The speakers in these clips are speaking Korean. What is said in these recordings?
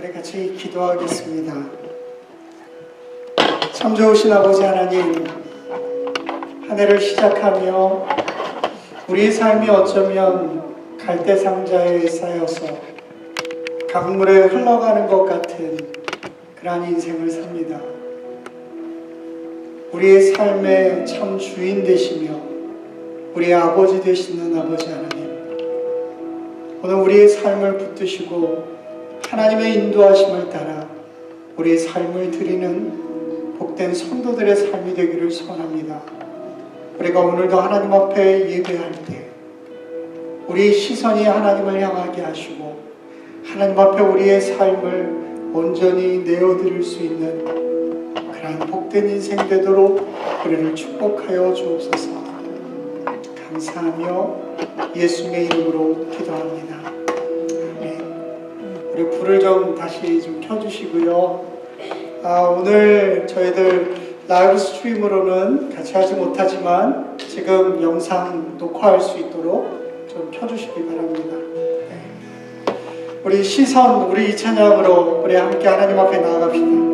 우리 같이 기도하겠습니다. 참 좋으신 아버지 하나님, 한 해를 시작하며 우리 삶이 어쩌면 갈대상자에 쌓여서 강물에 흘러가는 것 같은 그러한 인생을 삽니다. 우리의 삶의 참 주인 되시며 우리의 아버지 되시는 아버지 하나님, 오늘 우리의 삶을 붙드시고 하나님의 인도하심을 따라 우리의 삶을 드리는 복된 성도들의 삶이 되기를 소원합니다. 우리가 오늘도 하나님 앞에 예배할 때 우리의 시선이 하나님을 향하게 하시고 하나님 앞에 우리의 삶을 온전히 내어드릴 수 있는 그러한 복된 인생 되도록 우리를 축복하여 주옵소서. 감사하며 예수님의 이름으로 기도합니다. 우리 불을 좀 다시 좀 켜주시고요. 오늘 저희들 라이브 스트림으로는 같이 하지 못하지만 지금 영상 녹화할 수 있도록 좀 켜주시기 바랍니다. 우리 시선, 우리 이 찬양으로 우리 함께 하나님 앞에 나아갑시다.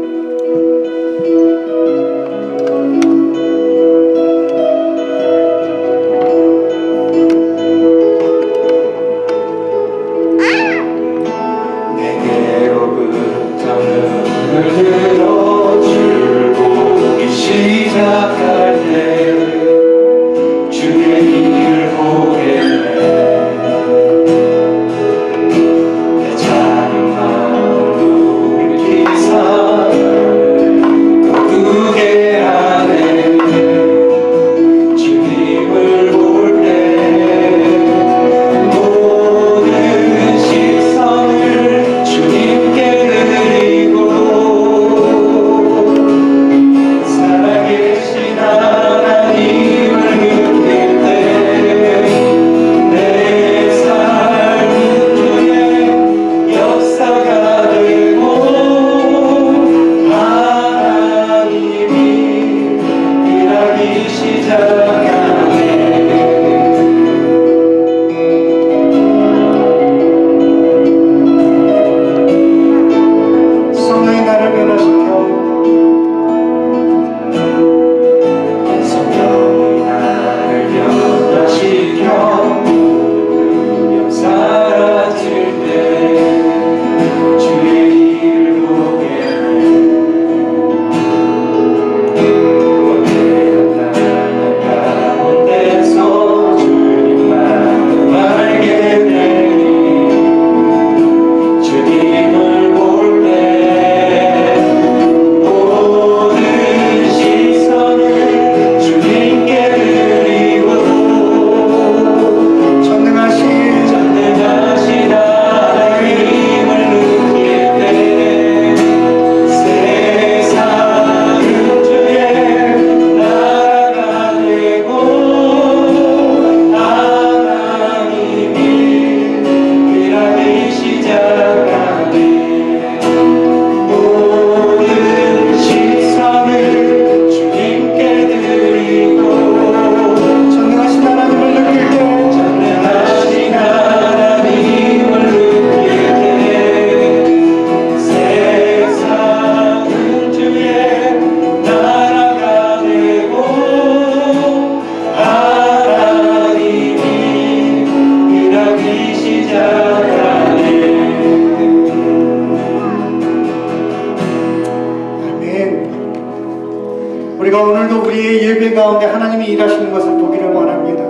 우리가 오늘도 우리의 예배 가운데 하나님이 일하시는 것을 보기를 원합니다.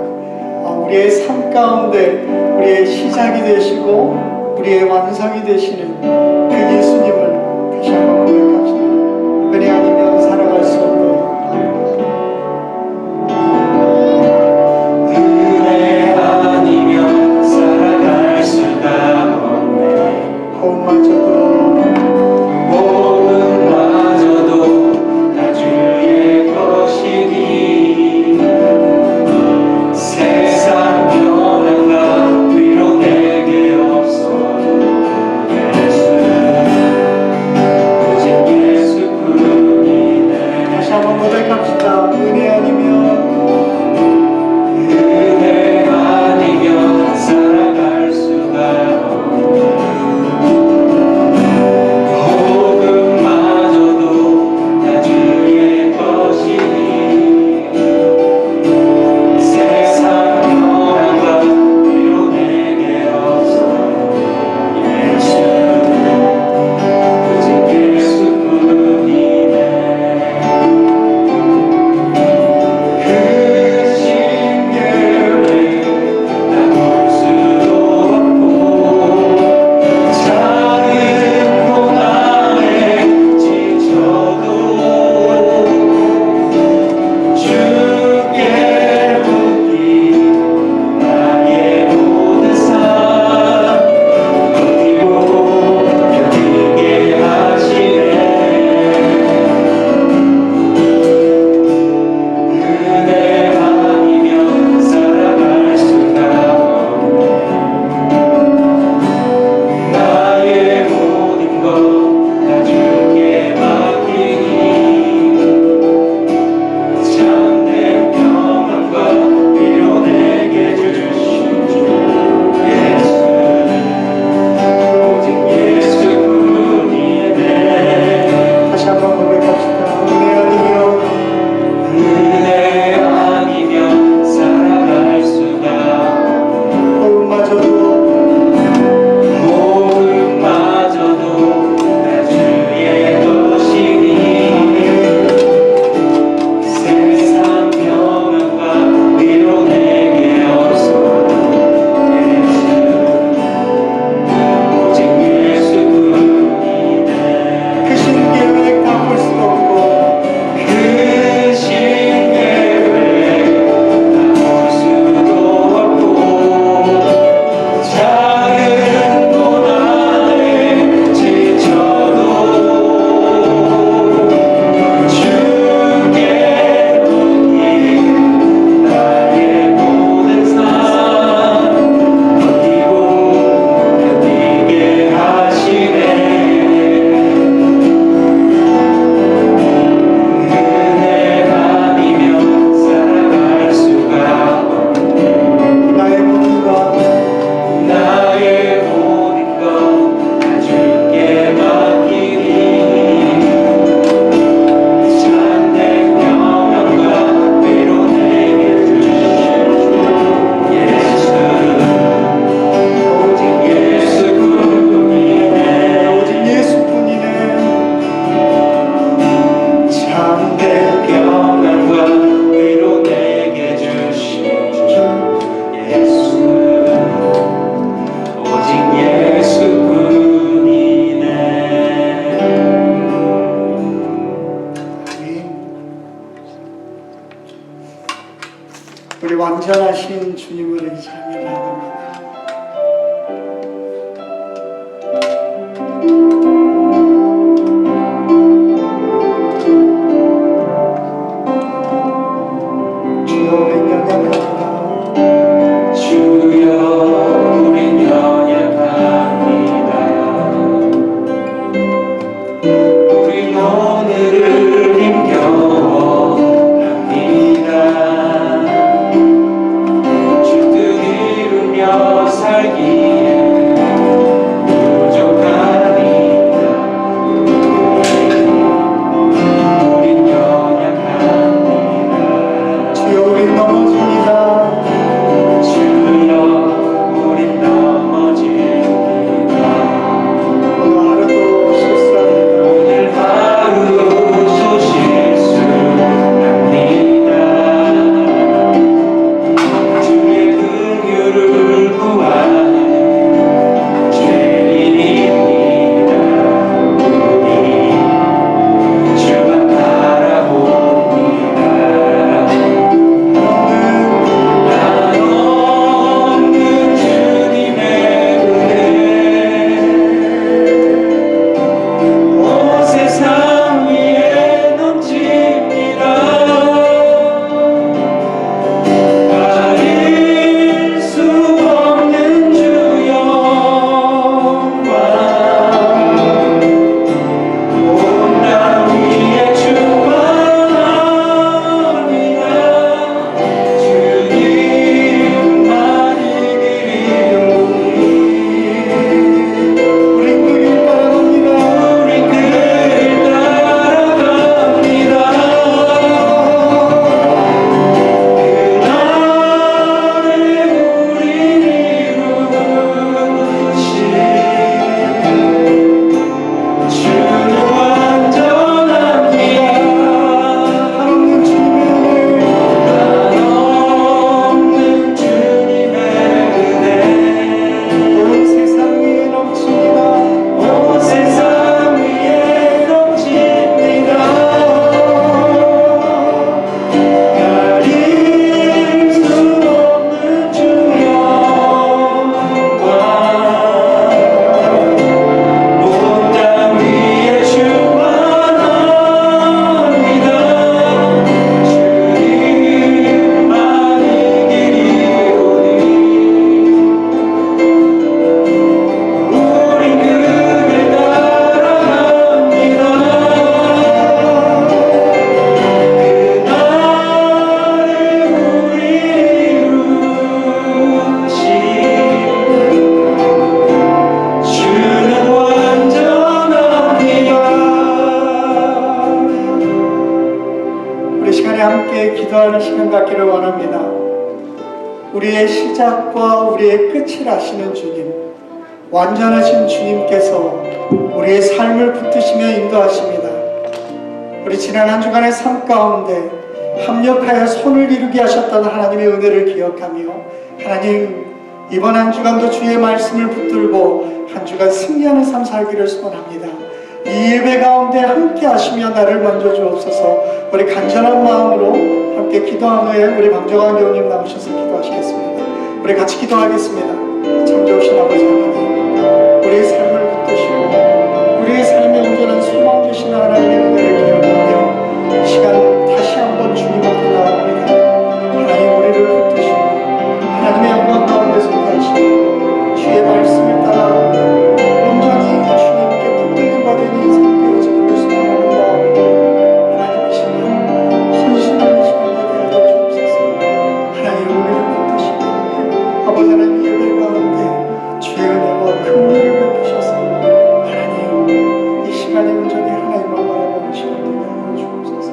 우리의 삶 가운데 우리의 시작이 되시고 우리의 완성이 되시는 그 예수님을 다시 한번 고백합시다. 은혜 아니면 살아갈 수 없는 은혜 아니면 살아갈 수가 없네. 호흡마저도 세상 변화가 위로 내게 없어. 완전하신 주님을 의지하며 나아갑니다. 주여 우린 연약합니다. 주여 우린 연약합니다. 우린 오늘을 힘겨워합니다. 주 뜻 이루며 살기에 부족하니까 우린 연약합니다. 주여 우린 넘어집니다. 주여 우린 넘어집니다. 오늘 하루도 실수합니다. 오늘 하루도 실수합니다. 주의 긍휼을 구하는 죄인입니다. 우리 주만 바라봅니다. 한없는 주님의 은혜 온 세상 위에 넘칩니다. 가릴 수 없는 주 영광 온 땅 위에 충만합니다. 주님만 이기리오니 우린 그 길 따라갑니다. 우린 그 길 따라갑니다. 그날에 우리 이루신 주는 완전합니다. 한없는 주님의 은혜, 한없는 주님의 은혜 온 세상 위에 넘칩니다. 온 세상 위에 넘칩니다. 가릴 수 없는 주 영광 온 땅 위에 충만합니다. 주님만 이기리오니 우린 그 길 따라갑니다. 그날에 우리 이루신 주는 완전합니다. 우리 시간에 함께 기도하는 시간 갖기를 원합니다. 우리의 시작과 우리의 끝을 아시는 주님, 완전하신 주님께서 우리의 삶을 붙드시며 인도하십니다. 우리 지난 한 주간의 삶 가운데 합력하여 손을 이루게 하셨던 하나님의 은혜를 기억하며 하나님 이번 한 주간도 주의 말씀을 붙들고 한 주간 승리하는 삶 살기를 소원합니다. 이 예배 가운데 함께 하시며 나를 만져 주옵소서. 우리 간절한 마음으로 함께 기도한 후에 우리 방정환 교우님 나오셔서 기도하시겠습니다. 우리 같이 기도하겠습니다. 참 좋으신 아버지 하나님, 우리의 삶을 붙드시고 우리의 삶에 온전한 소망 주시는 하나님의 은혜를 기억하며 이 시간 다시 한번 주님 앞에 나아갑니다. 하나님 우리를 붙드시고 하나님의 영광 가운데 서게 하시고 주의 말씀을 따라 온전히 주님께 붙들림 받은 인생 되어지기를 소원하는 마음으로 하나님 이 시간 헌신하는 시간 되게 하여 주옵소서. 하나님 우리를 붙드시고 아버지 하나님 예배 가운데 주의 은혜와 긍휼을 베푸셔서 하나님 이 시간에 온전히 하나님만 바라보는 시간 되게 하여 주옵소서.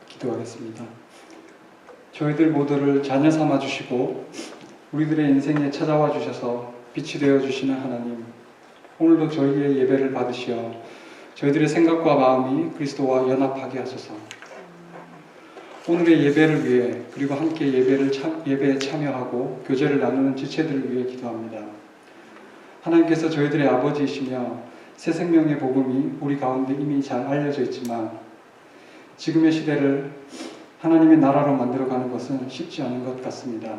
기도하겠습니다. 저희들 모두를 자녀 삼아 주시고 우리들의 인생에 찾아와 주셔서 빛이 되어 주시는 하나님, 오늘도 저희의 예배를 받으시어 저희들의 생각과 마음이 그리스도와 연합하게 하소서. 오늘의 예배를 위해 그리고 함께 예배에 참여하고 교제를 나누는 지체들을 위해 기도합니다. 하나님께서 저희들의 아버지이시며 새 생명의 복음이 우리 가운데 이미 잘 알려져 있지만 지금의 시대를 하나님의 나라로 만들어가는 것은 쉽지 않은 것 같습니다.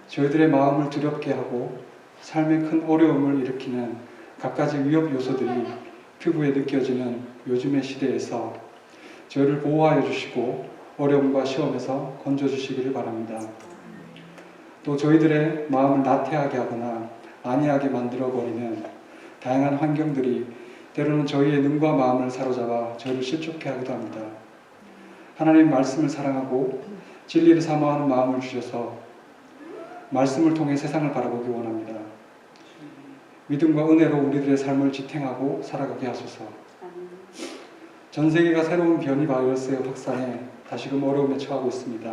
저희들의 마음을 두렵게 하고 삶에 큰 어려움을 일으키는 갖가지 위협 요소들이 피부에 느껴지는 요즘의 시대에서 저희를 보호하여 주시고 어려움과 시험에서 건져주시기를 바랍니다. 또 저희들의 마음을 나태하게 하거나 안이하게 만들어버리는 다양한 환경들이 때로는 저희의 눈과 마음을 사로잡아 저희를 실족해 하기도 합니다. 하나님 말씀을 사랑하고 진리를 사모하는 마음을 주셔서 말씀을 통해 세상을 바라보기 원합니다. 믿음과 은혜로 우리들의 삶을 지탱하고 살아가게 하소서. 전 세계가 새로운 변이 바이러스의 확산에 다시금 어려움에 처하고 있습니다.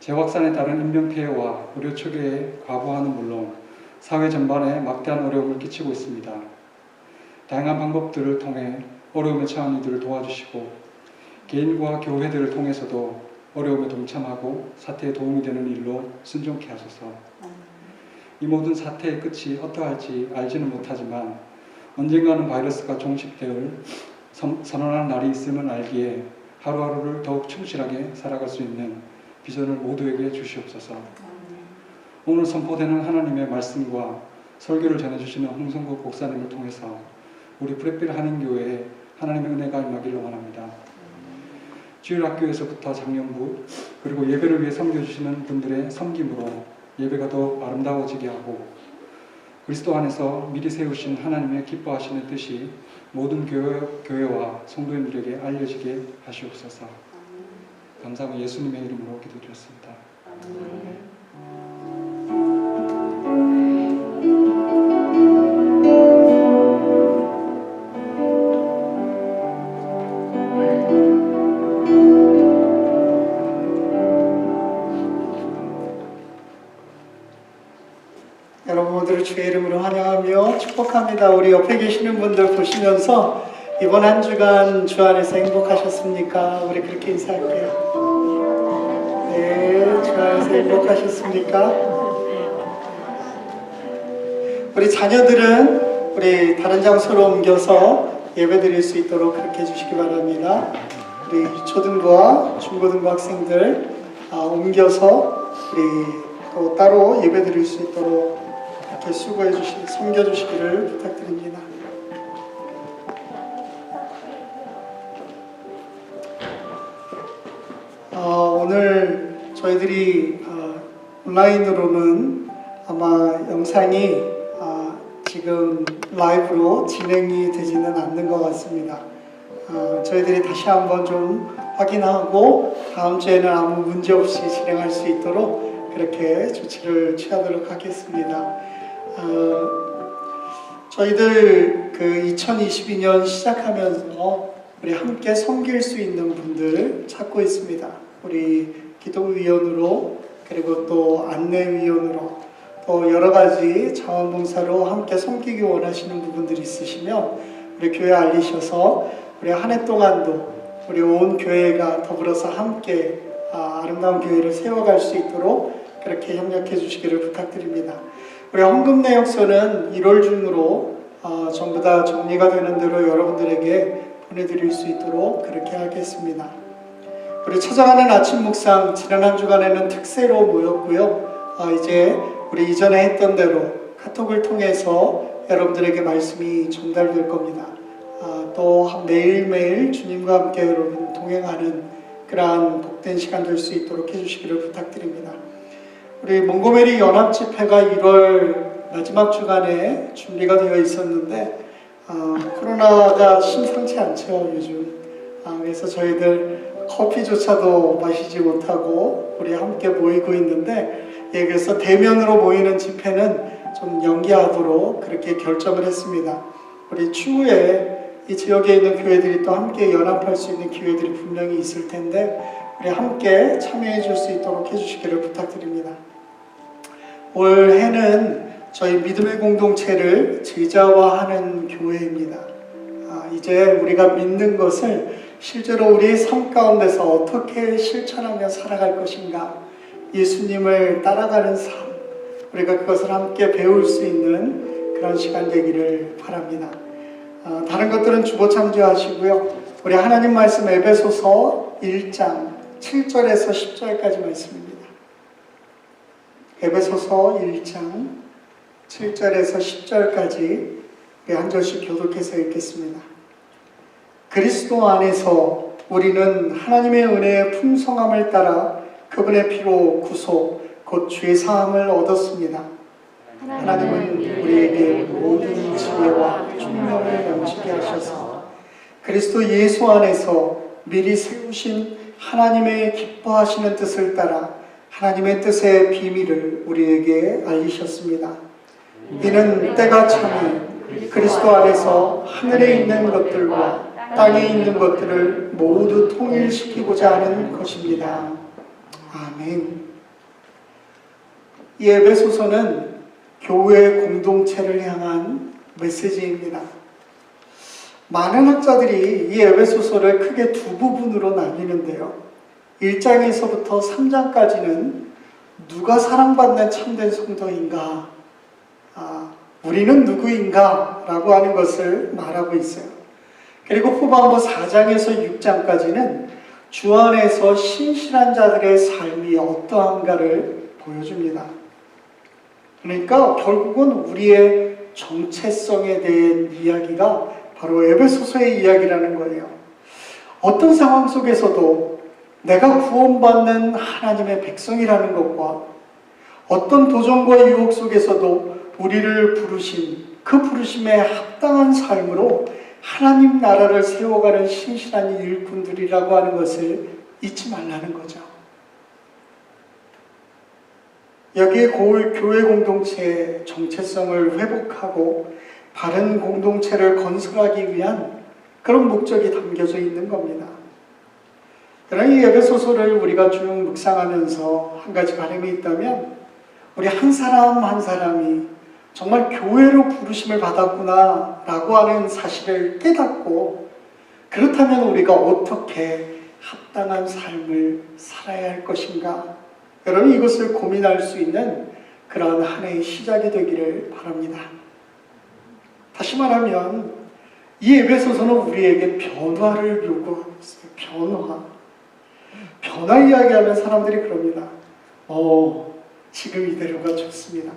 재확산에 따른 인명피해와 의료 초기의 과부하는 물론 사회 전반에 막대한 어려움을 끼치고 있습니다. 다양한 방법들을 통해 어려움에 처한 이들을 도와주시고 개인과 교회들을 통해서도 어려움에 동참하고 사태에 도움이 되는 일로 순종케 하소서. 이 모든 사태의 끝이 어떠할지 알지는 못하지만 언젠가는 바이러스가 종식되을 선언하는 날이 있음을 알기에 하루하루를 더욱 충실하게 살아갈 수 있는 비전을 모두에게 주시옵소서. 오늘 선포되는 하나님의 말씀과 설교를 전해주시는 홍성국 목사님을 통해서 우리 프레필 한인교회에 하나님의 은혜가 임하기를 원합니다. 주일학교에서부터 작년부 그리고 예배를 위해 섬겨주시는 분들의 섬김으로 예배가 더욱 아름다워지게 하고 그리스도 안에서 미리 세우신 하나님의 기뻐하시는 뜻이 모든 교회와 성도님들에게 알려지게 하시옵소서. 감사하고 예수님의 이름으로 기도드렸습니다. 여러분 모두를 주의 이름으로 환영하며 축복합니다. 우리 옆에 계시는 분들 보시면서 이번 한 주간 주 안에서 행복하셨습니까? 우리 그렇게 인사할게요. 네, 주 안에서 행복하셨습니까? 우리 자녀들은 우리 다른 장소로 옮겨서 예배 드릴 수 있도록 그렇게 해주시기 바랍니다. 우리 초등부와 중고등부 학생들 옮겨서 우리 또 따로 예배 드릴 수 있도록 이렇게 수고해 주시고 섬겨주시기를 부탁드립니다. 오늘 저희들이 온라인으로는 아마 영상이 지금 라이브로 진행이 되지는 않는 것 같습니다. 저희들이 다시 한번 좀 확인하고 다음 주에는 아무 문제 없이 진행할 수 있도록 그렇게 조치를 취하도록 하겠습니다. 저희들 그 2022년 시작하면서 우리 함께 섬길 수 있는 분들 찾고 있습니다. 우리 기도위원으로 그리고 또 안내위원으로 또 여러 가지 자원봉사로 함께 섬기기 원하시는 부분들이 있으시면 우리 교회 알리셔서 우리 한 해 동안도 우리 온 교회가 더불어서 함께 아름다운 교회를 세워갈 수 있도록 그렇게 협력해 주시기를 부탁드립니다. 우리 헌금 내역서는 1월 중으로 전부 다 정리가 되는 대로 여러분들에게 보내드릴 수 있도록 그렇게 하겠습니다. 우리 찾아가는 아침 묵상 지난 한 주간에는 특세로 모였고요. 이제 우리 이전에 했던 대로 카톡을 통해서 여러분들에게 말씀이 전달될 겁니다. 또 매일매일 주님과 함께 여러분 동행하는 그러한 복된 시간 될 수 있도록 해주시기를 부탁드립니다. 우리 몽고메리 연합집회가 1월 마지막 주간에 준비가 되어 있었는데 코로나가 심상치 않죠 요즘. 그래서 저희들 커피조차도 마시지 못하고 우리 함께 모이고 있는데 그래서 대면으로 모이는 집회는 좀 연기하도록 그렇게 결정을 했습니다. 우리 추후에 이 지역에 있는 교회들이 또 함께 연합할 수 있는 기회들이 분명히 있을 텐데 우리 함께 참여해 줄 수 있도록 해주시기를 부탁드립니다. 올해는 저희 믿음의 공동체를 제자화하는 교회입니다. 이제 우리가 믿는 것을 실제로 우리의 삶 가운데서 어떻게 실천하며 살아갈 것인가, 예수님을 따라가는 삶, 우리가 그것을 함께 배울 수 있는 그런 시간 되기를 바랍니다. 다른 것들은 주보 참조하시고요. 우리 하나님 말씀 에베소서 1장 7절에서 10절까지 말씀입니다. 에베소서 1장 7절에서 10절까지 우리 한 절씩 교독해서 읽겠습니다. 그리스도 안에서 우리는 하나님의 은혜의 풍성함을 따라 그분의 피로 구속 곧 죄사함을 얻었습니다. 하나님은 우리에게 모든 지혜와 총명을 넘치게 하셔서 그리스도 예수 안에서 미리 세우신 하나님의 기뻐하시는 뜻을 따라 하나님의 뜻의 비밀을 우리에게 알리셨습니다. 이는 때가 참이 그리스도 안에서 하늘에 있는 것들과 땅에 있는 것들을 모두 통일시키고자 하는 것입니다. 아멘. 이 에베소서는 교회 공동체를 향한 메시지입니다. 많은 학자들이 이 에베소서를 크게 두 부분으로 나뉘는데요. 1장에서부터 3장까지는 누가 사랑받는 참된 성도인가, 우리는 누구인가 라고 하는 것을 말하고 있어요. 그리고 후반부 4장에서 6장까지는 주 안에서 신실한 자들의 삶이 어떠한가를 보여줍니다. 그러니까 결국은 우리의 정체성에 대한 이야기가 바로 에베소서의 이야기라는 거예요. 어떤 상황 속에서도 내가 구원받는 하나님의 백성이라는 것과 어떤 도전과 유혹 속에서도 우리를 부르신 그 부르심에 합당한 삶으로 하나님 나라를 세워가는 신실한 일꾼들이라고 하는 것을 잊지 말라는 거죠. 여기에 교회 공동체의 정체성을 회복하고 바른 공동체를 건설하기 위한 그런 목적이 담겨져 있는 겁니다. 그러나 이 에베소서를 우리가 쭉 묵상하면서 한 가지 바람이 있다면 우리 한 사람 한 사람이 정말 교회로 부르심을 받았구나 라고 하는 사실을 깨닫고 그렇다면 우리가 어떻게 합당한 삶을 살아야 할 것인가, 여러분 이것을 고민할 수 있는 그런 한 해의 시작이 되기를 바랍니다. 다시 말하면 이 에베소서는 우리에게 변화를 요구하고 있어요. 변화 이야기하면 사람들이 그럽니다. 지금 이대로가 좋습니다.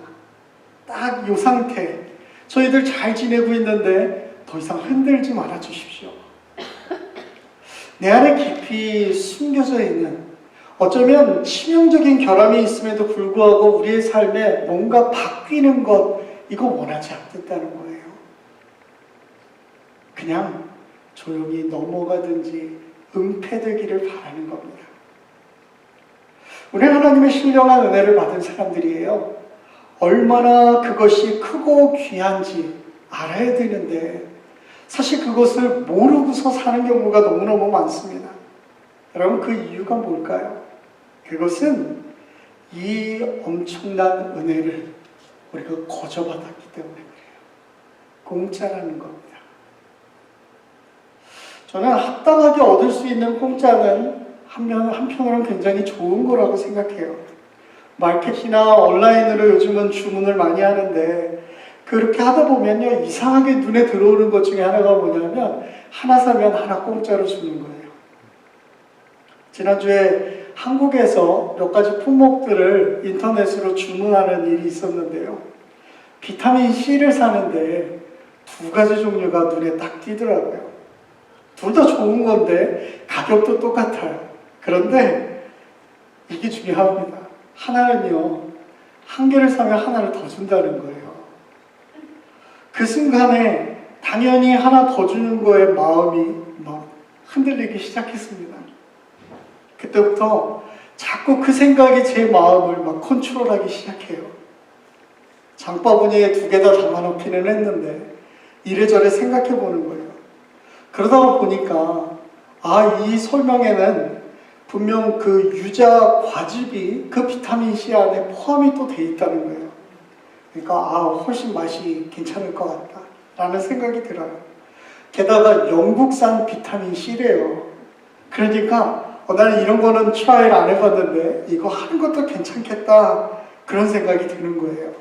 딱 이 상태, 저희들 잘 지내고 있는데 더 이상 흔들지 말아 주십시오. 내 안에 깊이 숨겨져 있는 어쩌면 치명적인 결함이 있음에도 불구하고 우리의 삶에 뭔가 바뀌는 것, 이거 원하지 않겠다는 거예요. 그냥 조용히 넘어가든지 은폐되기를 바라는 겁니다. 우리 하나님의 신령한 은혜를 받은 사람들이에요. 얼마나 그것이 크고 귀한지 알아야 되는데 사실 그것을 모르고서 사는 경우가 너무너무 많습니다. 여러분 그 이유가 뭘까요? 그것은 이 엄청난 은혜를 우리가 거저받았기 때문에 그래요. 공짜라는 겁니다. 저는 합당하게 얻을 수 있는 공짜는 한편으로는 굉장히 좋은 거라고 생각해요. 마켓이나 온라인으로 요즘은 주문을 많이 하는데 그렇게 하다 보면요, 이상하게 눈에 들어오는 것 중에 하나가 뭐냐면 하나 사면 하나 공짜로 주는 거예요. 지난주에 한국에서 몇 가지 품목들을 인터넷으로 주문하는 일이 있었는데요. 비타민 C를 사는데 두 가지 종류가 눈에 딱 띄더라고요. 둘 다 좋은 건데 가격도 똑같아요. 그런데 이게 중요합니다. 하나는요, 한 개를 사면 하나를 더 준다는 거예요. 그 순간에 당연히 하나 더 주는 거에 마음이 막 흔들리기 시작했습니다. 그때부터 자꾸 그 생각이 제 마음을 막 컨트롤하기 시작해요. 장바구니에 두 개 다 담아놓기는 했는데 이래저래 생각해 보는 거예요. 그러다 보니까 이 설명에는 분명 그 유자 과즙이 그 비타민C 안에 포함이 또 돼 있다는 거예요. 그러니까 훨씬 맛이 괜찮을 것 같다 라는 생각이 들어요. 게다가 영국산 비타민C래요. 그러니까 나는 이런 거는 트라이를 안 해봤는데 이거 하는 것도 괜찮겠다 그런 생각이 드는 거예요.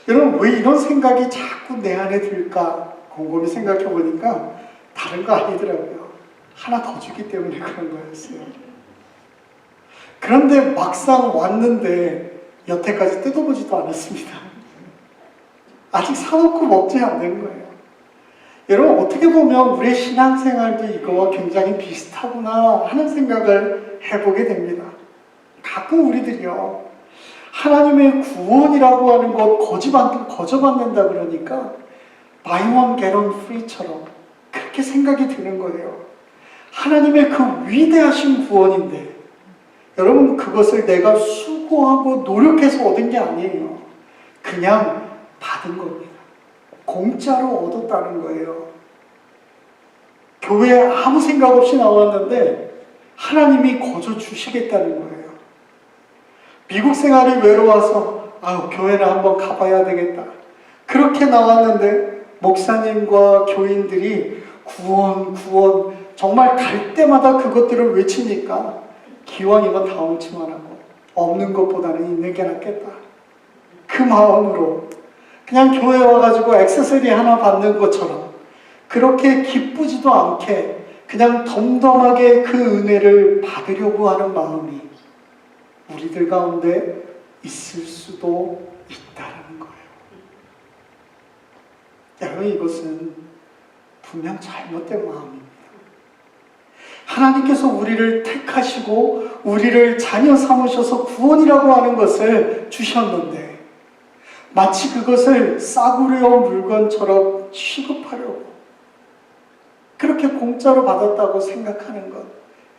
여러분 왜 이런 생각이 자꾸 내 안에 들까 곰곰이 생각해 보니까 다른 거 아니더라고요. 하나 더 주기 때문에 그런 거였어요. 그런데 막상 왔는데 여태까지 뜯어보지도 않았습니다. 아직 사놓고 먹지 않는 거예요. 여러분, 어떻게 보면 우리의 신앙생활도 이거와 굉장히 비슷하구나 하는 생각을 해보게 됩니다. 가끔 우리들이요, 하나님의 구원이라고 하는 것 거저받는다 그러니까 buy one get one free처럼 그렇게 생각이 드는 거예요. 하나님의 그 위대하신 구원인데 여러분, 그것을 내가 수고하고 노력해서 얻은 게 아니에요. 그냥 받은 겁니다. 공짜로 얻었다는 거예요. 교회에 아무 생각 없이 나왔는데 하나님이 거저 주시겠다는 거예요. 미국 생활이 외로워서 교회를 한번 가봐야 되겠다. 그렇게 나왔는데 목사님과 교인들이 구원 정말 갈 때마다 그것들을 외치니까 기왕이면 다 옳지만 하고 없는 것보다는 있는 게 낫겠다. 그 마음으로 그냥 교회 와가지고 액세서리 하나 받는 것처럼 그렇게 기쁘지도 않게 그냥 덤덤하게 그 은혜를 받으려고 하는 마음이 우리들 가운데 있을 수도 있다는 거예요. 여러분, 이것은 분명 잘못된 마음입니다. 하나님께서 우리를 택하시고 우리를 자녀 삼으셔서 구원이라고 하는 것을 주셨는데 마치 그것을 싸구려 물건처럼 취급하려고 그렇게 공짜로 받았다고 생각하는 것,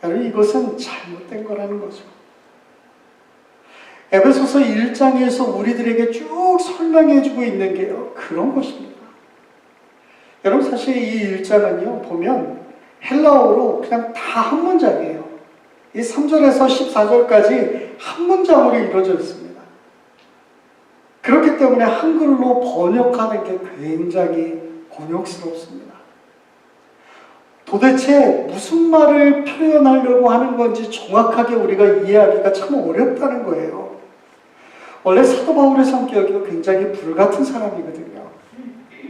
여러분, 이것은 잘못된 거라는 거죠. 에베소서 1장에서 우리들에게 쭉 설명해주고 있는 게요, 그런 것입니다. 여러분, 사실 이 1장은요 보면 헬라어로 그냥 다 한 문장이에요. 이 3절에서 14절까지 한 문장으로 이루어져 있습니다. 그렇기 때문에 한글로 번역하는 게 굉장히 곤욕스럽습니다. 도대체 무슨 말을 표현하려고 하는 건지 정확하게 우리가 이해하기가 참 어렵다는 거예요. 원래 사도 바울의 성격이 굉장히 불같은 사람이거든요.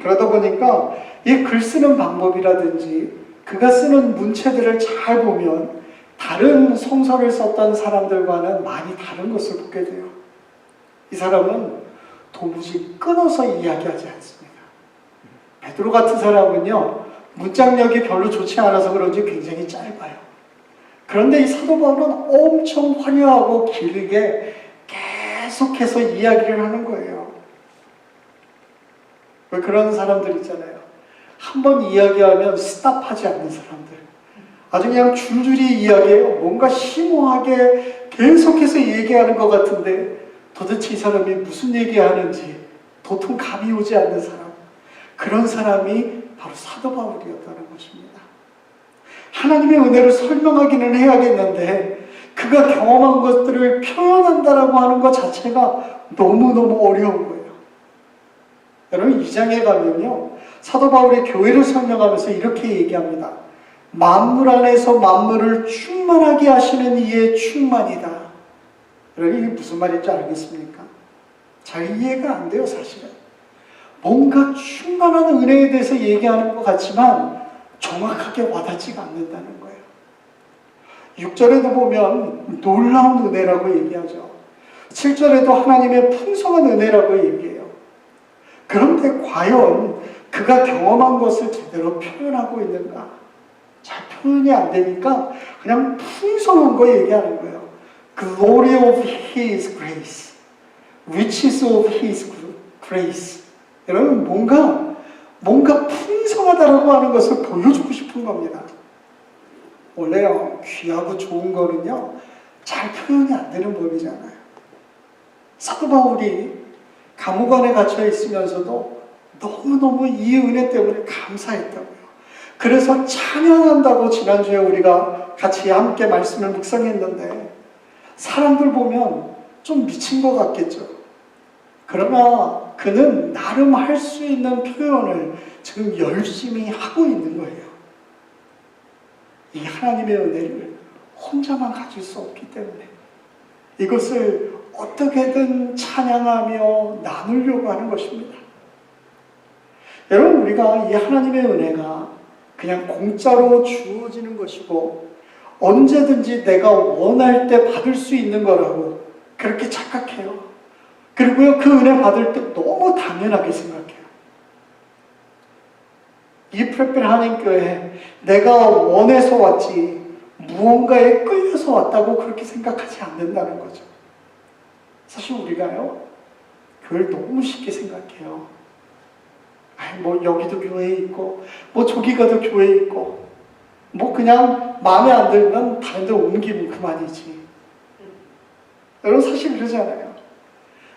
그러다 보니까 이 글 쓰는 방법이라든지 그가 쓰는 문체들을 잘 보면 다른 성서를 썼던 사람들과는 많이 다른 것을 보게 돼요. 이 사람은 도무지 끊어서 이야기하지 않습니다. 베드로 같은 사람은요, 문장력이 별로 좋지 않아서 그런지 굉장히 짧아요. 그런데 이 사도 바울은 엄청 화려하고 길게 계속해서 이야기를 하는 거예요. 왜 그런 사람들 있잖아요. 한번 이야기하면 스탑하지 않는 사람들. 아주 그냥 줄줄이 이야기해요. 뭔가 심오하게 계속해서 얘기하는 것 같은데 도대체 이 사람이 무슨 얘기하는지 도통 감이 오지 않는 사람. 그런 사람이 바로 사도 바울이었다는 것입니다. 하나님의 은혜를 설명하기는 해야겠는데 그가 경험한 것들을 표현한다라고 하는 것 자체가 너무너무 어려운 거예요. 여러분, 2장에 가면요, 사도 바울이 교회를 설명하면서 이렇게 얘기합니다. 만물 안에서 만물을 충만하게 하시는 이의 충만이다. 여러분, 이게 무슨 말인지 알겠습니까? 잘 이해가 안 돼요, 사실은. 뭔가 충만한 은혜에 대해서 얘기하는 것 같지만 정확하게 와닿지가 않는다는 거예요. 6절에도 보면 놀라운 은혜라고 얘기하죠. 7절에도 하나님의 풍성한 은혜라고 얘기해요. 그런데 과연 그가 경험한 것을 제대로 표현하고 있는가? 잘 표현이 안 되니까 그냥 풍성한 거 얘기하는 거예요. Glory of His grace, riches of His grace. 여러분, 뭔가 풍성하다라고 하는 것을 보여주고 싶은 겁니다. 원래요, 귀하고 좋은 거는요, 잘 표현이 안 되는 법이잖아요. 사도 바울이 감옥 안에 갇혀 있으면서도 너무너무 이 은혜 때문에 감사했다고요. 그래서 찬양한다고 지난주에 우리가 같이 함께 말씀을 묵상했는데 사람들 보면 좀 미친 것 같겠죠. 그러나 그는 나름 할 수 있는 표현을 지금 열심히 하고 있는 거예요. 이 하나님의 은혜를 혼자만 가질 수 없기 때문에 이것을 어떻게든 찬양하며 나누려고 하는 것입니다. 여러분, 우리가 이 하나님의 은혜가 그냥 공짜로 주어지는 것이고 언제든지 내가 원할 때 받을 수 있는 거라고 그렇게 착각해요. 그리고요, 그 은혜 받을 때 너무 당연하게 생각해요. 이 프레필 한인교회에 내가 원해서 왔지 무언가에 끌려서 왔다고 그렇게 생각하지 않는다는 거죠. 사실 우리가요, 교회를 너무 쉽게 생각해요. 뭐 여기도 교회 있고 뭐 저기 가도 교회 있고 뭐 그냥 마음에 안 들면 다른 데 옮기면 그만이지. 여러분 사실 그러잖아요.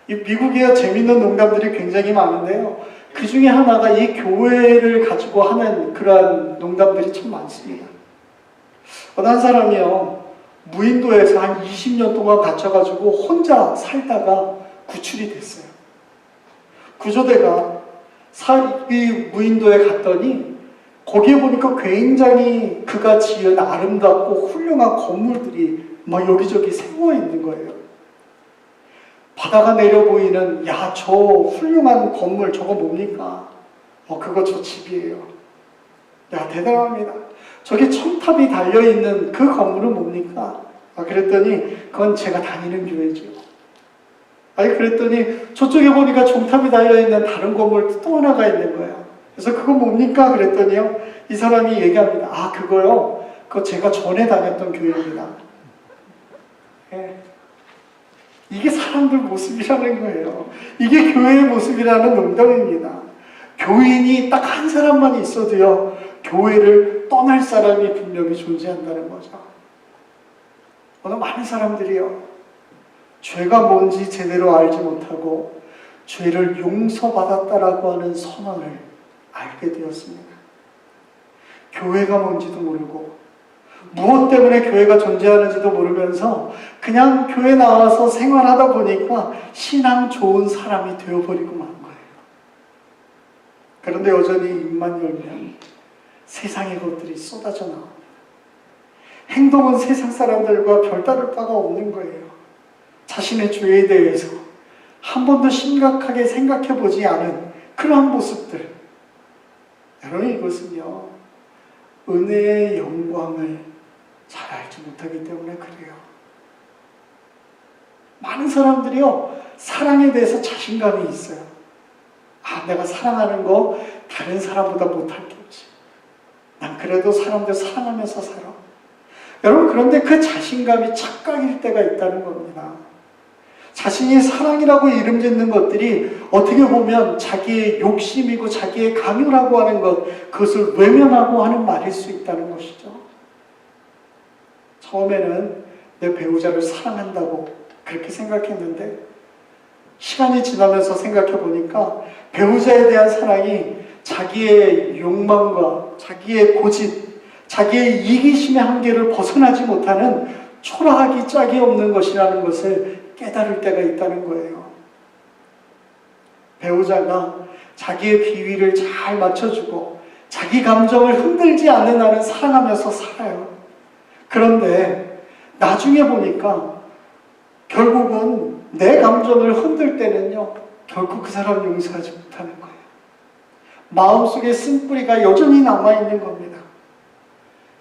이 미국에 재밌는 농담들이 굉장히 많은데요, 그 중에 하나가 이 교회를 가지고 하는 그러한 농담들이 참 많습니다. 어떤 사람이요, 무인도에서 한 20년 동안 갇혀가지고 혼자 살다가 구출이 됐어요. 구조대가 이 무인도에 갔더니 거기에 보니까 굉장히 그가 지은 아름답고 훌륭한 건물들이 막 여기저기 세워 있는 거예요. 바다가 내려 보이는, 야, 저 훌륭한 건물 저거 뭡니까? 그거 저 집이에요. 야, 대단합니다. 저기 첨탑이 달려있는 그 건물은 뭡니까? 그랬더니 그건 제가 다니는 교회죠. 아니, 그랬더니 저쪽에 보니까 종탑이 달려있는 다른 건물 또 하나가 있는 거예요. 그래서 그건 뭡니까? 그랬더니요, 이 사람이 얘기합니다. 그거요, 그거 제가 전에 다녔던 교회입니다. 예. 이게 사람들 모습이라는 거예요. 이게 교회의 모습이라는 농담입니다. 교인이 딱 한 사람만 있어도요, 교회를 떠날 사람이 분명히 존재한다는 거죠. 오늘 많은 사람들이요, 죄가 뭔지 제대로 알지 못하고 죄를 용서받았다라고 하는 선언을 알게 되었습니다. 교회가 뭔지도 모르고 무엇 때문에 교회가 존재하는지도 모르면서 그냥 교회 나와서 생활하다 보니까 신앙 좋은 사람이 되어버리고 만 거예요. 그런데 여전히 입만 열면 세상의 것들이 쏟아져 나옵니다. 행동은 세상 사람들과 별다를 바가 없는 거예요. 자신의 죄에 대해서 한 번도 심각하게 생각해 보지 않은 그러한 모습들. 여러분, 이것은요, 은혜의 영광을 잘 알지 못하기 때문에 그래요. 많은 사람들이요, 사랑에 대해서 자신감이 있어요. 내가 사랑하는 거 다른 사람보다 못할 게 없지. 난 그래도 사람들 사랑하면서 살아. 여러분, 그런데 그 자신감이 착각일 때가 있다는 겁니다. 자신이 사랑이라고 이름 짓는 것들이 어떻게 보면 자기의 욕심이고 자기의 강요라고 하는 것, 그것을 외면하고 하는 말일 수 있다는 것이죠. 처음에는 내 배우자를 사랑한다고 그렇게 생각했는데 시간이 지나면서 생각해 보니까 배우자에 대한 사랑이 자기의 욕망과 자기의 고집, 자기의 이기심의 한계를 벗어나지 못하는 초라하기 짝이 없는 것이라는 것을 깨달을 때가 있다는 거예요. 배우자가 자기의 비위를 잘 맞춰주고 자기 감정을 흔들지 않는 한은 사랑하면서 살아요. 그런데 나중에 보니까 결국은 내 감정을 흔들 때는요, 결국 그 사람 용서하지 못하는 거예요. 마음속에 쓴뿌리가 여전히 남아있는 겁니다.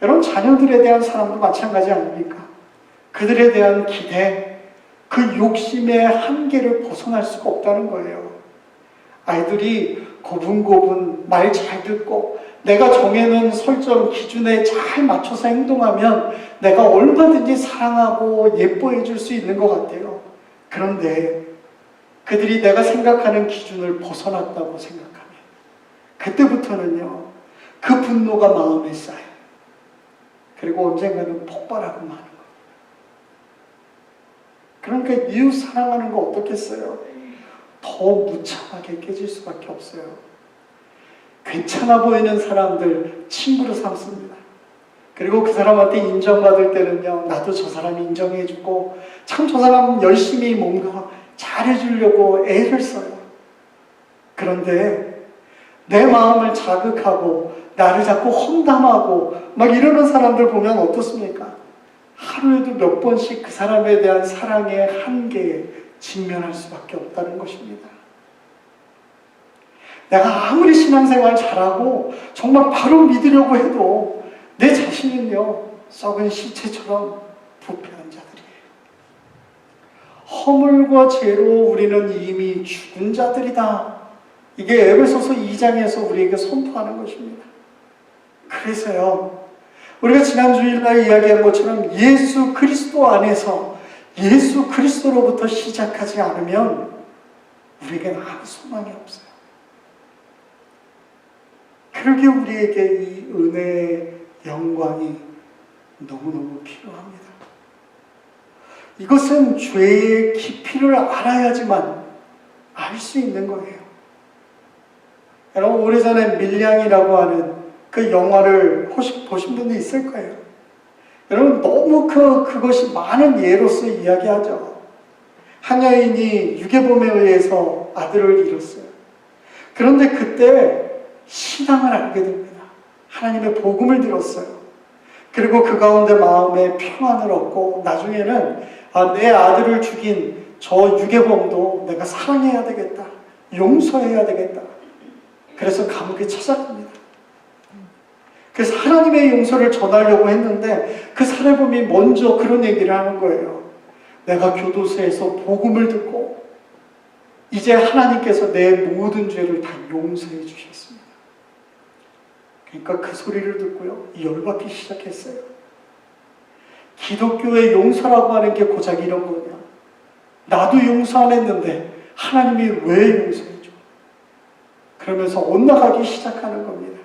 여러분, 자녀들에 대한 사랑도 마찬가지 아닙니까? 그들에 대한 기대, 그 욕심의 한계를 벗어날 수가 없다는 거예요. 아이들이 고분고분 말 잘 듣고 내가 정해놓은 설정 기준에 잘 맞춰서 행동하면 내가 얼마든지 사랑하고 예뻐해 줄 수 있는 것 같아요. 그런데 그들이 내가 생각하는 기준을 벗어났다고 생각하면 그때부터는요, 그 분노가 마음에 쌓여요. 그리고 언젠가는 폭발하고 마는 거예요. 그러니까 이웃 사랑하는 거 어떻겠어요? 더 무참하게 깨질 수밖에 없어요. 괜찮아 보이는 사람들 친구로 삼습니다. 그리고 그 사람한테 인정받을 때는요, 나도 저 사람 인정해주고 참 저 사람 열심히 뭔가 잘해주려고 애를 써요. 그런데 내 마음을 자극하고 나를 자꾸 험담하고 막 이러는 사람들 보면 어떻습니까? 하루에도 몇 번씩 그 사람에 대한 사랑의 한계에 직면할 수밖에 없다는 것입니다. 내가 아무리 신앙생활 잘하고 정말 바로 믿으려고 해도 내 자신은요, 썩은 시체처럼 부패한 자들이에요. 허물과 죄로 우리는 이미 죽은 자들이다. 이게 에베소서 2장에서 우리에게 선포하는 것입니다. 그래서요, 우리가 지난 주일날 이야기한 것처럼 예수 그리스도 안에서 예수 그리스도로부터 시작하지 않으면 우리에게는 아무 소망이 없어요. 그러기에 우리에게 이 은혜의 영광이 너무너무 필요합니다. 이것은 죄의 깊이를 알아야지만 알 수 있는 거예요. 여러분, 오래전에 밀양이라고 하는 그 영화를 혹시 보신 분도 있을 거예요. 여러분, 너무 그것이 많은 예로서 이야기하죠. 한 여인이 유괴범에 의해서 아들을 잃었어요. 그런데 그때 신앙을 알게 됩니다. 하나님의 복음을 들었어요. 그리고 그 가운데 마음에 평안을 얻고 나중에는 내 아들을 죽인 저 유괴범도 내가 사랑해야 되겠다. 용서해야 되겠다. 그래서 감옥에 찾아갑니다. 그래서 하나님의 용서를 전하려고 했는데 그 사례범이 먼저 그런 얘기를 하는 거예요. 내가 교도소에서 복음을 듣고 이제 하나님께서 내 모든 죄를 다 용서해 주셨습니다. 그러니까 그 소리를 듣고요, 열받기 시작했어요. 기독교의 용서라고 하는 게 고작 이런 거냐? 나도 용서 안 했는데 하나님이 왜 용서해 줘? 그러면서 엇나가기 시작하는 겁니다.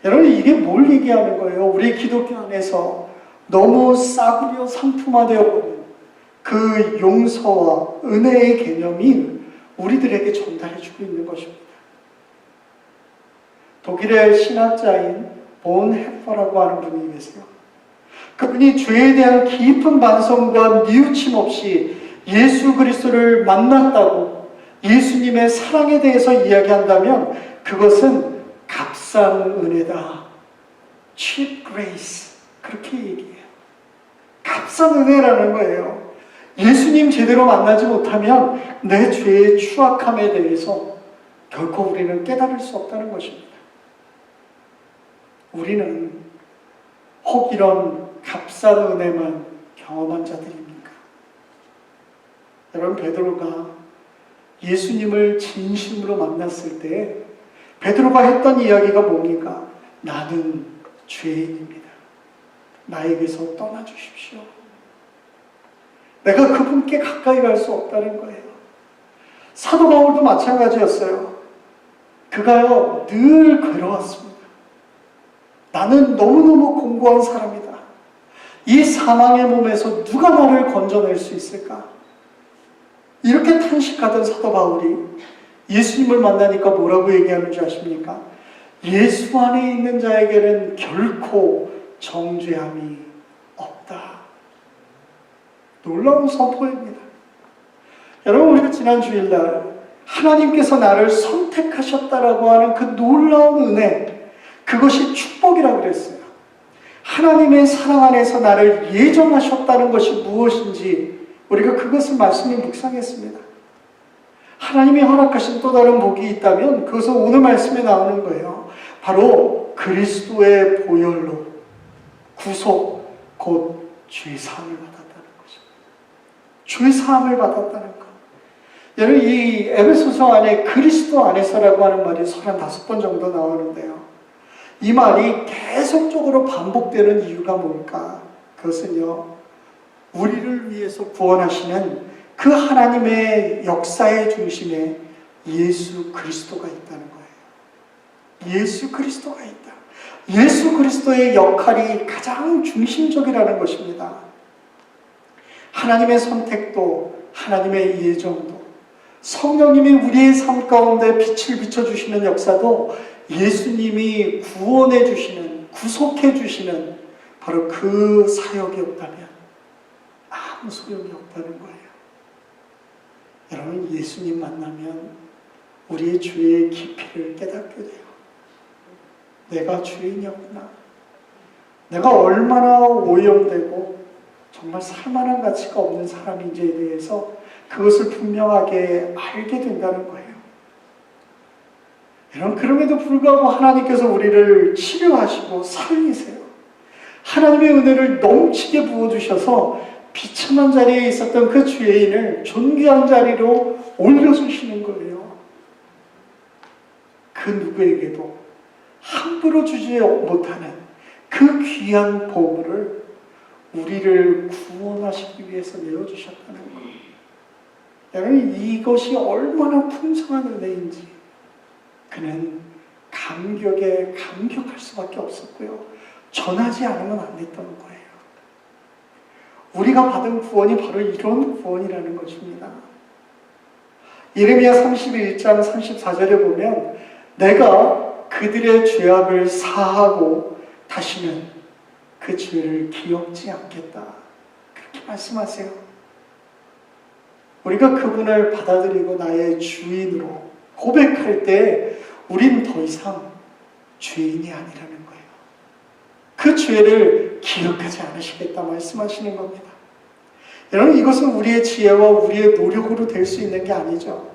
여러분, 이게 뭘 얘기하는 거예요? 우리 기독교 안에서 너무 싸구려 상품화되어 버린 그 용서와 은혜의 개념이 우리들에게 전달해주고 있는 것입니다. 독일의 신학자인 본 헤퍼라고 하는 분이 계세요. 그분이 죄에 대한 깊은 반성과 뉘우침 없이 예수 그리스도를 만났다고 예수님의 사랑에 대해서 이야기한다면 그것은 값싼 은혜다. cheap grace. 그렇게 얘기해요. 값싼 은혜라는 거예요. 예수님 제대로 만나지 못하면 내 죄의 추악함에 대해서 결코 우리는 깨달을 수 없다는 것입니다. 우리는 혹 이런 값싼 은혜만 경험한 자들입니까? 여러분, 베드로가 예수님을 진심으로 만났을 때 베드로가 했던 이야기가 뭡니까? 나는 죄인입니다. 나에게서 떠나주십시오. 내가 그분께 가까이 갈 수 없다는 거예요. 사도 바울도 마찬가지였어요. 그가요, 늘 괴로웠습니다. 나는 너무너무 공고한 사람이다. 이 사망의 몸에서 누가 나를 건져낼 수 있을까? 이렇게 탄식하던 사도 바울이 예수님을 만나니까 뭐라고 얘기하는 줄 아십니까? 예수 안에 있는 자에게는 결코 정죄함이 없다. 놀라운 선포입니다. 여러분, 우리가 지난 주일날 하나님께서 나를 선택하셨다라고 하는 그 놀라운 은혜, 그것이 축복이라고 그랬어요. 하나님의 사랑 안에서 나를 예정하셨다는 것이 무엇인지 우리가 그것을 말씀에 묵상했습니다. 하나님이 허락하신 또 다른 복이 있다면 그것은 오늘 말씀에 나오는 거예요. 바로 그리스도의 보혈로 구속, 곧 죄사함을 받았다는 거죠. 죄사함을 받았다는 것. 여러분, 이 에베소서 안에 그리스도 안에서라고 하는 말이 35번 정도 나오는데요. 이 말이 계속적으로 반복되는 이유가 뭘까? 그것은요, 우리를 위해서 구원하시는 그 하나님의 역사의 중심에 예수 그리스도가 있다는 거예요. 예수 그리스도가 있다. 예수 그리스도의 역할이 가장 중심적이라는 것입니다. 하나님의 선택도, 하나님의 예정도, 성령님이 우리의 삶 가운데 빛을 비춰주시는 역사도 예수님이 구원해 주시는, 구속해 주시는 바로 그 사역이 없다면 아무 소용이 없다는 거예요. 여러분, 예수님 만나면 우리의 죄의 깊이를 깨닫게 돼요. 내가 죄인이었구나. 내가 얼마나 오염되고 정말 살만한 가치가 없는 사람인지에 대해서 그것을 분명하게 알게 된다는 거예요. 여러분, 그럼에도 불구하고 하나님께서 우리를 치료하시고 살리세요. 하나님의 은혜를 넘치게 부어주셔서 비참한 자리에 있었던 그 죄인을 존귀한 자리로 올려주시는 거예요. 그 누구에게도 함부로 주지 못하는 그 귀한 보물을 우리를 구원하시기 위해서 내어주셨다는 거예요. 여러분, 이것이 얼마나 풍성한 은혜인지 그는 감격에 감격할 수밖에 없었고요. 전하지 않으면 안 됐던 거예요. 우리가 받은 구원이 바로 이런 구원이라는 것입니다. 예레미야 31장 34절에 보면 내가 그들의 죄악을 사하고 다시는 그 죄를 기억지 않겠다. 그렇게 말씀하세요. 우리가 그분을 받아들이고 나의 주인으로 고백할 때 우린 더 이상 죄인이 아니라는 거예요. 그 죄를 기억하지 않으시겠다 말씀하시는 겁니다. 여러분, 이것은 우리의 지혜와 우리의 노력으로 될 수 있는 게 아니죠.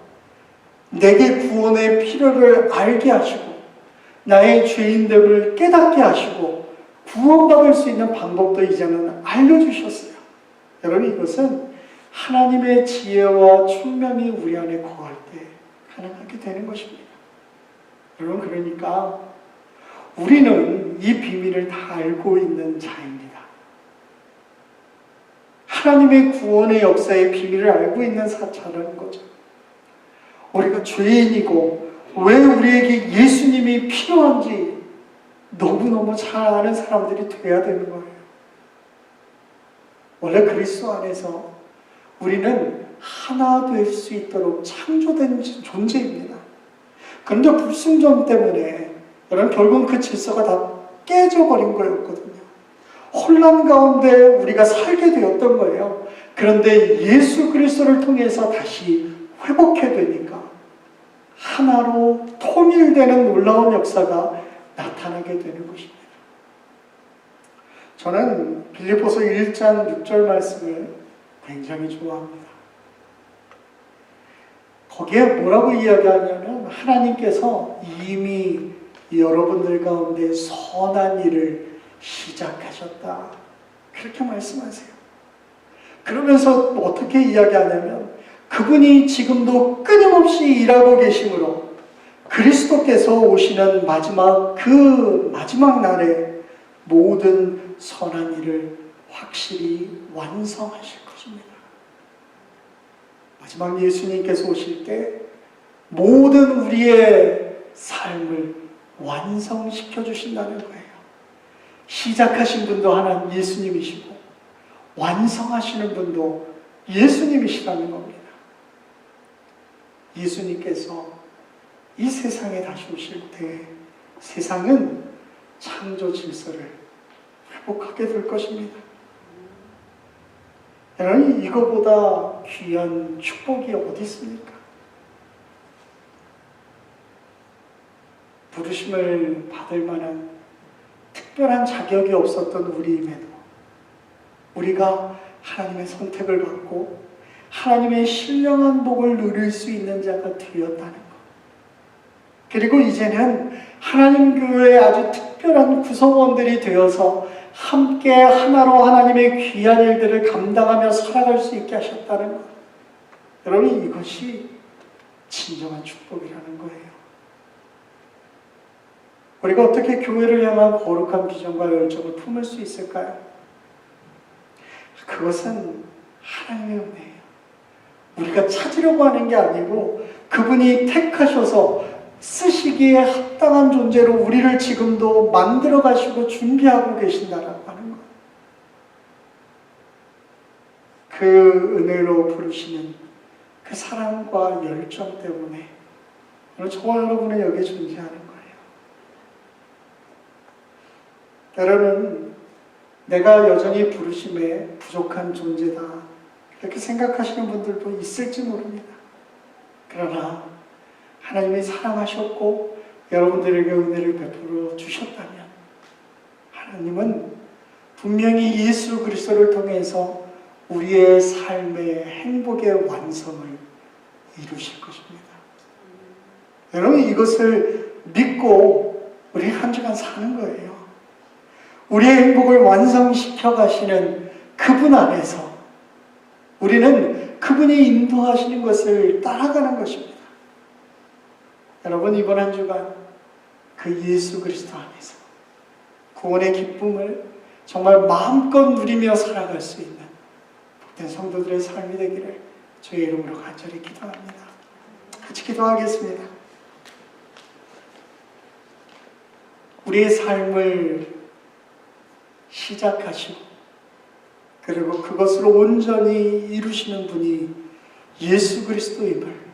내게 구원의 필요를 알게 하시고 나의 죄인됨을 깨닫게 하시고 구원받을 수 있는 방법도 이제는 알려주셨어요. 여러분, 이것은 하나님의 지혜와 총명이 우리 안에 거할 때 가능하게 되는 것입니다. 여러분, 그러니까 우리는 이 비밀을 다 알고 있는 자입니다. 하나님의 구원의 역사의 비밀을 알고 있는 자라는 거죠. 우리가 죄인이고 왜 우리에게 예수님이 필요한지 너무너무 잘 아는 사람들이 되어야 되는 거예요. 원래 그리스도 안에서 우리는 하나 될 수 있도록 창조된 존재입니다. 그런데 불순종 때문에 여러분, 결국은 그 질서가 다 깨져버린 거였거든요. 혼란 가운데 우리가 살게 되었던 거예요. 그런데 예수 그리스도를 통해서 다시 회복해 되니까 하나로 통일되는 놀라운 역사가 나타나게 되는 것입니다. 저는 빌립보서 1장 6절 말씀을 굉장히 좋아합니다. 거기에 뭐라고 이야기하냐면 하나님께서 이미 여러분들 가운데 선한 일을 시작하셨다. 그렇게 말씀하세요. 그러면서 어떻게 이야기하냐면 그분이 지금도 끊임없이 일하고 계심으로 그리스도께서 오시는 그 마지막 날에 모든 선한 일을 확실히 완성하실 것입니다. 마지막 예수님께서 오실 때 모든 우리의 삶을 완성시켜 주신다는 거예요. 시작하신 분도 하나님 예수님이시고 완성하시는 분도 예수님이시라는 겁니다. 예수님께서 이 세상에 다시 오실 때 세상은 창조 질서를 회복하게 될 것입니다. 여러분, 이거보다 귀한 축복이 어디 있습니까? 부르심을 받을 만한 특별한 자격이 없었던 우리임에도 우리가 하나님의 선택을 받고 하나님의 신령한 복을 누릴 수 있는 자가 되었다는 것. 그리고 이제는 하나님 교회의 아주 특별한 구성원들이 되어서 함께 하나로 하나님의 귀한 일들을 감당하며 살아갈 수 있게 하셨다는 것. 여러분, 이것이 진정한 축복이라는 거예요. 우리가 어떻게 교회를 향한 거룩한 비전과 열정을 품을 수 있을까요? 그것은 하나님의 은혜예요. 우리가 찾으려고 하는 게 아니고 그분이 택하셔서 쓰시기에 합당한 존재로 우리를 지금도 만들어 가시고 준비하고 계신다라고 하는 것. 그 은혜로 부르시는 그 사랑과 열정 때문에 저와 여러분은 여기에 존재하는 거예요. 여러분, 내가 여전히 부르심에 부족한 존재다 이렇게 생각하시는 분들도 있을지 모릅니다. 그러나 하나님이 사랑하셨고 여러분들에게 은혜를 베풀어 주셨다면 하나님은 분명히 예수 그리스도를 통해서 우리의 삶의 행복의 완성을 이루실 것입니다. 여러분, 이것을 믿고 우리 한 주간 사는 거예요. 우리의 행복을 완성시켜 가시는 그분 안에서 우리는 그분이 인도하시는 것을 따라가는 것입니다. 여러분, 이번 한 주간 그 예수 그리스도 안에서 구원의 기쁨을 정말 마음껏 누리며 살아갈 수 있는 복된 성도들의 삶이 되기를 주의 이름으로 간절히 기도합니다. 같이 기도하겠습니다. 우리의 삶을 시작하시고 그리고 그것을 온전히 이루시는 분이 예수 그리스도임을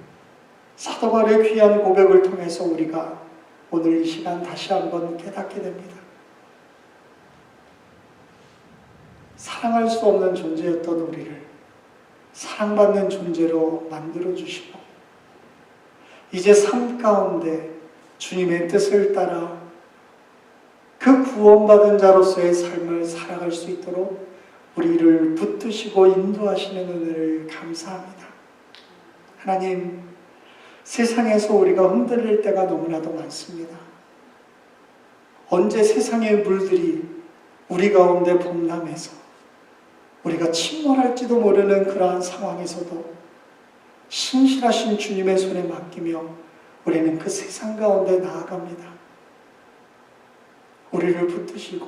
사도 바울의 귀한 고백을 통해서 우리가 오늘 이 시간 다시 한번 깨닫게 됩니다. 사랑할 수 없는 존재였던 우리를 사랑받는 존재로 만들어주시고 이제 삶 가운데 주님의 뜻을 따라 그 구원받은 자로서의 삶을 살아갈 수 있도록 우리를 붙드시고 인도하시는 은혜를 감사합니다. 하나님, 세상에서 우리가 흔들릴 때가 너무나도 많습니다. 언제 세상의 물들이 우리 가운데 범람해서 우리가 침몰할지도 모르는 그러한 상황에서도 신실하신 주님의 손에 맡기며 우리는 그 세상 가운데 나아갑니다. 우리를 붙드시고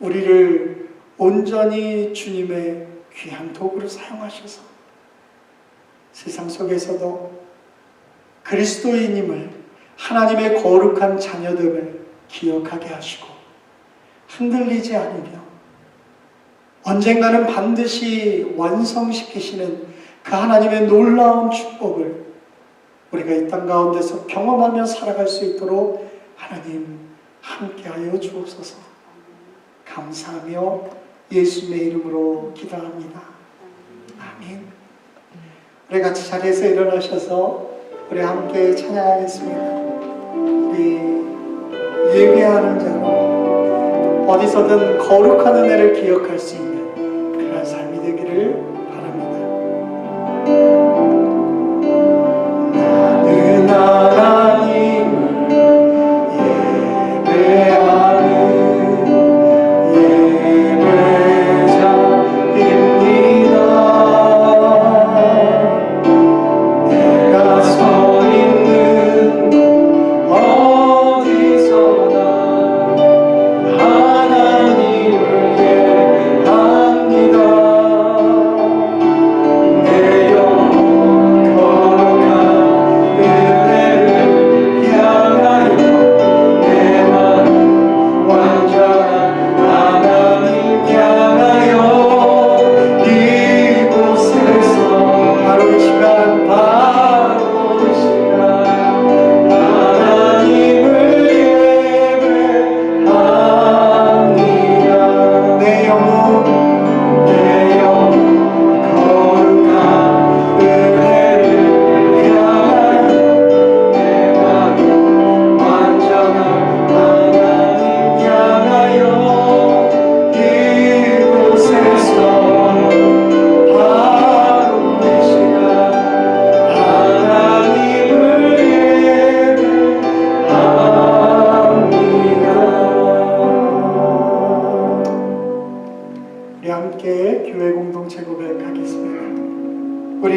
우리를 온전히 주님의 귀한 도구로 사용하셔서 세상 속에서도 그리스도인임을, 하나님의 거룩한 자녀됨을 기억하게 하시고 흔들리지 않으며 언젠가는 반드시 완성시키시는 그 하나님의 놀라운 축복을 우리가 이 땅 가운데서 경험하며 살아갈 수 있도록 하나님 함께하여 주옵소서. 감사하며 예수님의 이름으로 기도합니다. 아멘. 우리 같이 자리에서 일어나셔서 우리 함께 찬양하겠습니다. 우리 예배하는 자로 어디서든 거룩한 은혜를 기억할 수 있는 그런 삶이 되기를 바랍니다.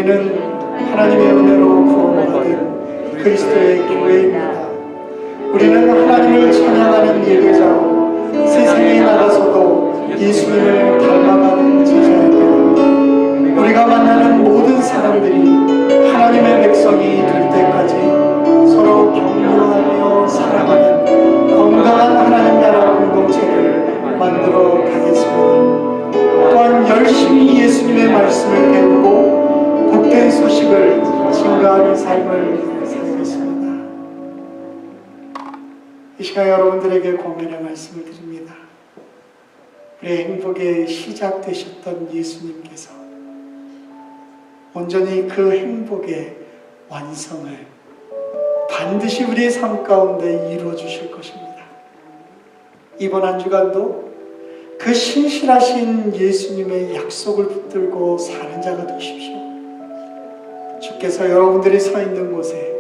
나는 하나님을 여러분들에게 공연의 말씀을 드립니다. 우리의 행복의 시작 되셨던 예수님께서 온전히 그 행복의 완성을 반드시 우리의 삶 가운데 이루어 주실 것입니다. 이번 한 주간도 그 신실하신 예수님의 약속을 붙들고 사는 자가 되십시오. 주께서 여러분들이 서 있는 곳에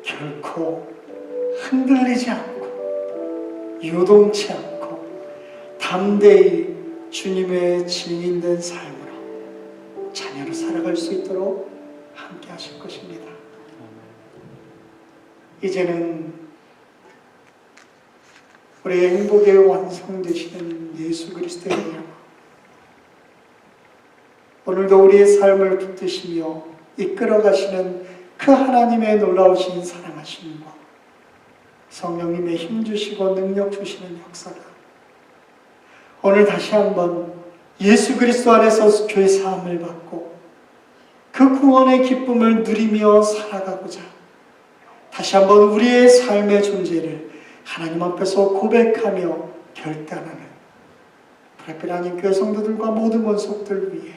결코 흔들리지 않고 요동치 않고 담대히 주님의 증인된 삶으로 자녀로 살아갈 수 있도록 함께 하실 것입니다. 이제는 우리의 행복의 완성 되시는 예수 그리스도의 이름, 오늘도 우리의 삶을 붙드시며 이끌어 가시는 그 하나님의 놀라우신 사랑하심과 성령님의 힘 주시고 능력 주시는 역사가 오늘 다시 한번 예수 그리스도 안에서 죄 사함을 받고 그 구원의 기쁨을 누리며 살아가고자 다시 한번 우리의 삶의 존재를 하나님 앞에서 고백하며 결단하는 불합별 하나님교회 성도들과 모든 원속들 위해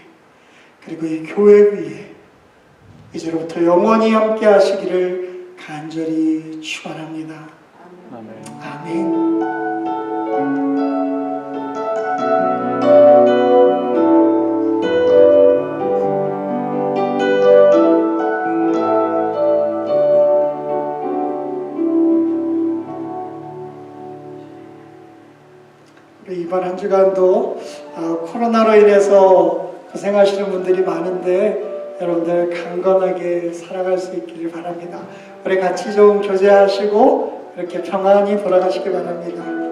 그리고 이 교회 위에 이제로부터 영원히 함께 하시기를 간절히 축원합니다. 아멘. 아멘. 우리 이번 한 주간도 코로나로 인해서 고생하시는 분들이 많은데 여러분들 강건하게 살아갈 수 있기를 바랍니다. 우리 같이 좀 교제하시고 이렇게 평안히 돌아가시기 바랍니다.